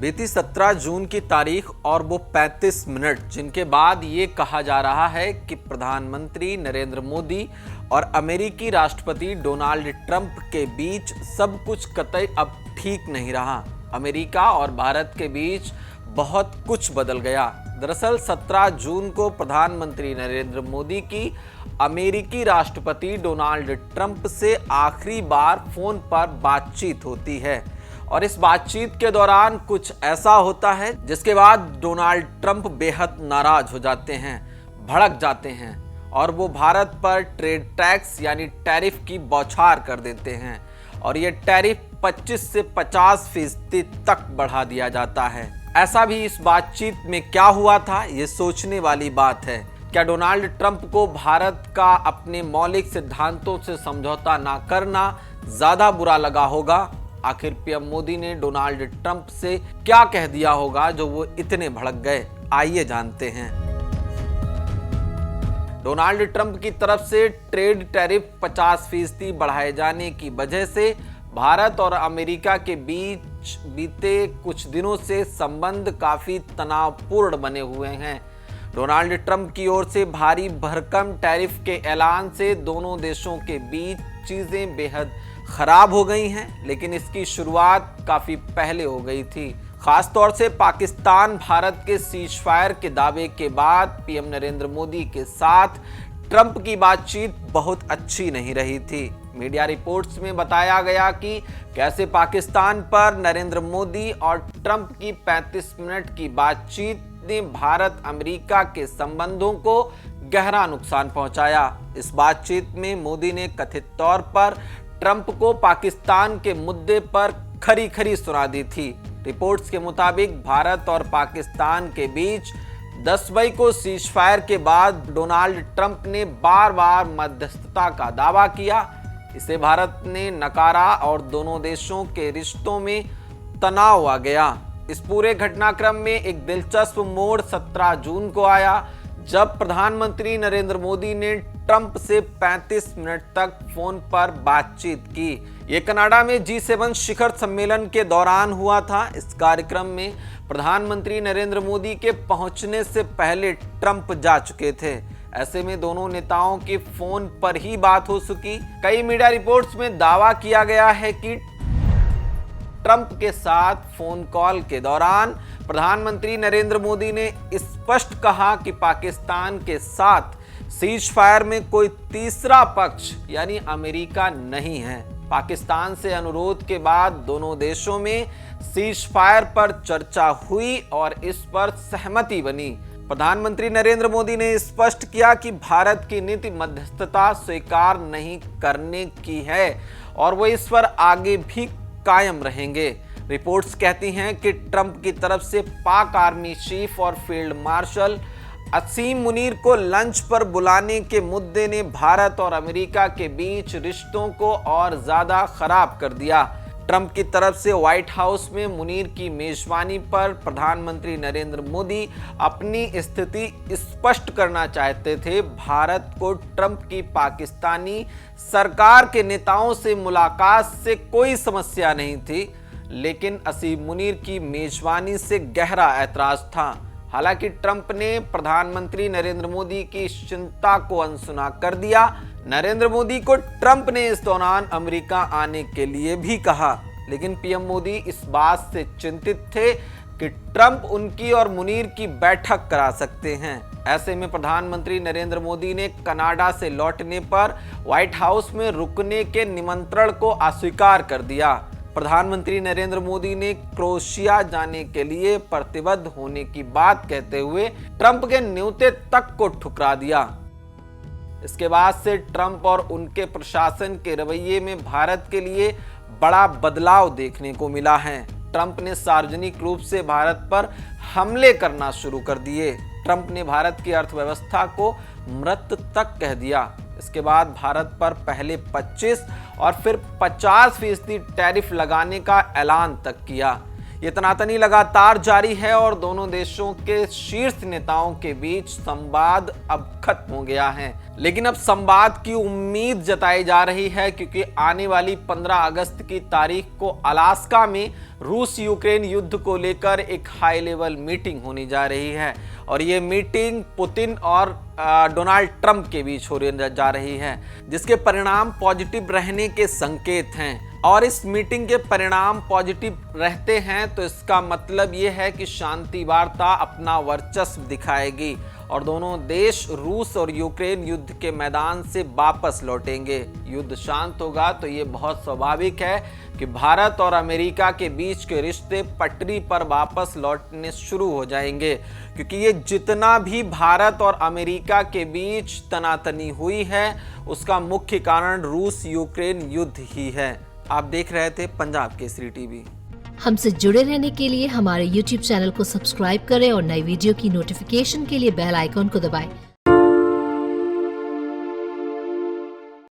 बीती 17 जून की तारीख और वो 35 मिनट जिनके बाद ये कहा जा रहा है कि प्रधानमंत्री नरेंद्र मोदी और अमेरिकी राष्ट्रपति डोनाल्ड ट्रंप के बीच सब कुछ कतई अब ठीक नहीं रहा। अमेरिका और भारत के बीच बहुत कुछ बदल गया। दरअसल 17 जून को प्रधानमंत्री नरेंद्र मोदी की अमेरिकी राष्ट्रपति डोनाल्ड ट्रंप से आखिरी बार फोन पर बातचीत होती है और इस बातचीत के दौरान कुछ ऐसा होता है जिसके बाद डोनाल्ड ट्रंप बेहद नाराज हो जाते हैं, भड़क जाते हैं और वो भारत पर ट्रेड टैक्स यानी टैरिफ की बौछार कर देते हैं और ये टैरिफ 25 से 50% तक बढ़ा दिया जाता है। ऐसा भी इस बातचीत में क्या हुआ था, ये सोचने वाली बात है। क्या डोनाल्ड ट्रंप को भारत का अपने मौलिक सिद्धांतों से समझौता ना करना ज्यादा बुरा लगा होगा? आखिर पीएम मोदी ने डोनाल्ड ट्रंप से क्या कह दिया होगा जो वो इतने भड़क गए? आइए जानते हैं। डोनाल्ड ट्रंप की तरफ से ट्रेड टैरिफ 50% बढ़ाए जाने की वजह से भारत और अमेरिका के बीच बीते कुछ दिनों से संबंध काफी तनावपूर्ण बने हुए हैं। डोनाल्ड ट्रंप की ओर से भारी भरकम टैरिफ के ऐलान से दोनों देशों के बीच चीजें बेहद खराब हो गई हैं, लेकिन इसकी शुरुआत काफी पहले हो गई थी। खास तौर से पाकिस्तान भारत के सीजफायर के दावे के बाद पीएम नरेंद्र मोदी के साथ ट्रंप की बातचीत बहुत अच्छी नहीं रही थी। मीडिया रिपोर्ट्स में बताया गया कि कैसे पाकिस्तान पर नरेंद्र मोदी और ट्रंप की 35 मिनट की बातचीत ने भारत अमेरिका के संबंधों को गहरा नुकसान पहुंचाया। इस बातचीत में मोदी ने कथित तौर पर ट्रंप को पाकिस्तान के मुद्दे पर खरी खरी सुना दी थी। रिपोर्ट्स के मुताबिक भारत और पाकिस्तान के बीच 10 मई को सीजफायर के बाद डोनाल्ड ट्रंप ने बार बार मध्यस्थता का दावा किया। इसे भारत ने नकारा और दोनों देशों के रिश्तों में तनाव आ गया। इस पूरे घटनाक्रम में एक दिलचस्प मोड़ 17 जून को आया जब प्रधानमंत्री नरेंद्र मोदी ने ट्रंप से 35 मिनट तक फोन पर बातचीत की। ये कनाडा में G7 शिखर सम्मेलन के दौरान हुआ था। इस कार्यक्रम में प्रधानमंत्री नरेंद्र मोदी के पहुंचने से पहले ट्रंप जा चुके थे। ऐसे में दोनों नेताओं की फोन पर ही बात हो चुकी। कई मीडिया रिपोर्ट्स में दावा किया गया है कि ट्रंप के साथ फोन कॉल के दौरान प्रधानमंत्री नरेंद्र मोदी ने स्पष्ट कहा कि पाकिस्तान के साथ सीजफायर में कोई तीसरा पक्ष यानी अमेरिका नहीं है। पाकिस्तान से अनुरोध के बाद दोनों देशों में सीजफायर पर चर्चा हुई और इस पर सहमति बनी। प्रधानमंत्री नरेंद्र मोदी ने स्पष्ट किया कि भारत की नीति मध्यस्थता स्वीकार नहीं करने की है और वो इस पर आगे भी कायम रहेंगे। रिपोर्ट्स कहती हैं कि ट्रंप की तरफ से पाक आर्मी चीफ और फील्ड मार्शल असीम मुनीर को लंच पर बुलाने के मुद्दे ने भारत और अमेरिका के बीच रिश्तों को और ज्यादा खराब कर दिया। ट्रंप की तरफ से व्हाइट हाउस में मुनीर की मेजबानी पर प्रधानमंत्री नरेंद्र मोदी अपनी स्थिति स्पष्ट करना चाहते थे। भारत को ट्रंप की पाकिस्तानी सरकार के नेताओं से मुलाकात से कोई समस्या नहीं थी, लेकिन असीम मुनीर की मेजबानी से गहरा ऐतराज था। हालांकि ट्रंप ने प्रधानमंत्री नरेंद्र मोदी की चिंता को अनसुना कर दिया। नरेंद्र मोदी को ट्रंप ने इस दौरान अमेरिका आने के लिए भी कहा, लेकिन पीएम मोदी इस बात से चिंतित थे कि ट्रंप उनकी और मुनीर की बैठक करा सकते हैं। ऐसे में प्रधानमंत्री नरेंद्र मोदी ने कनाडा से लौटने पर व्हाइट हाउस में रुकने के निमंत्रण को अस्वीकार कर दिया। प्रधानमंत्री नरेंद्र मोदी ने क्रोएशिया जाने के लिए प्रतिबद्ध होने की बात कहते हुए ट्रंप के न्योते तक को ठुकरा दिया। इसके बाद से ट्रंप और उनके प्रशासन के रवैये में भारत के लिए बड़ा बदलाव देखने को मिला है। ट्रंप ने सार्वजनिक रूप से भारत पर हमले करना शुरू कर दिए। ट्रंप ने भारत की अर्थव्यवस्था को मृत तक कह दिया। इसके बाद भारत पर पहले 25 और फिर 50% टैरिफ लगाने का ऐलान तक किया। ये तनातनी लगातार जारी है और दोनों देशों के शीर्ष नेताओं के बीच संवाद अब खत्म हो गया है। लेकिन अब संवाद की उम्मीद जताई जा रही है, क्योंकि आने वाली 15 अगस्त की तारीख को अलास्का में रूस यूक्रेन युद्ध को लेकर एक हाई लेवल मीटिंग होने जा रही है और ये मीटिंग पुतिन और डोनाल्ड ट्रंप के बीच होने जा रही है, जिसके परिणाम पॉजिटिव रहने के संकेत हैं। और इस मीटिंग के परिणाम पॉजिटिव रहते हैं तो इसका मतलब ये है कि शांति वार्ता अपना वर्चस्व दिखाएगी और दोनों देश रूस और यूक्रेन युद्ध के मैदान से वापस लौटेंगे। युद्ध शांत होगा तो ये बहुत स्वाभाविक है कि भारत और अमेरिका के बीच के रिश्ते पटरी पर वापस लौटने शुरू हो जाएंगे, क्योंकि ये जितना भी भारत और अमेरिका के बीच तनातनी हुई है उसका मुख्य कारण रूस यूक्रेन युद्ध ही है। आप देख रहे थे पंजाब केसरी टीवी। हमसे जुड़े रहने के लिए हमारे YouTube चैनल को सब्सक्राइब करें और नई वीडियो की नोटिफिकेशन के लिए बेल आइकॉन को दबाएं।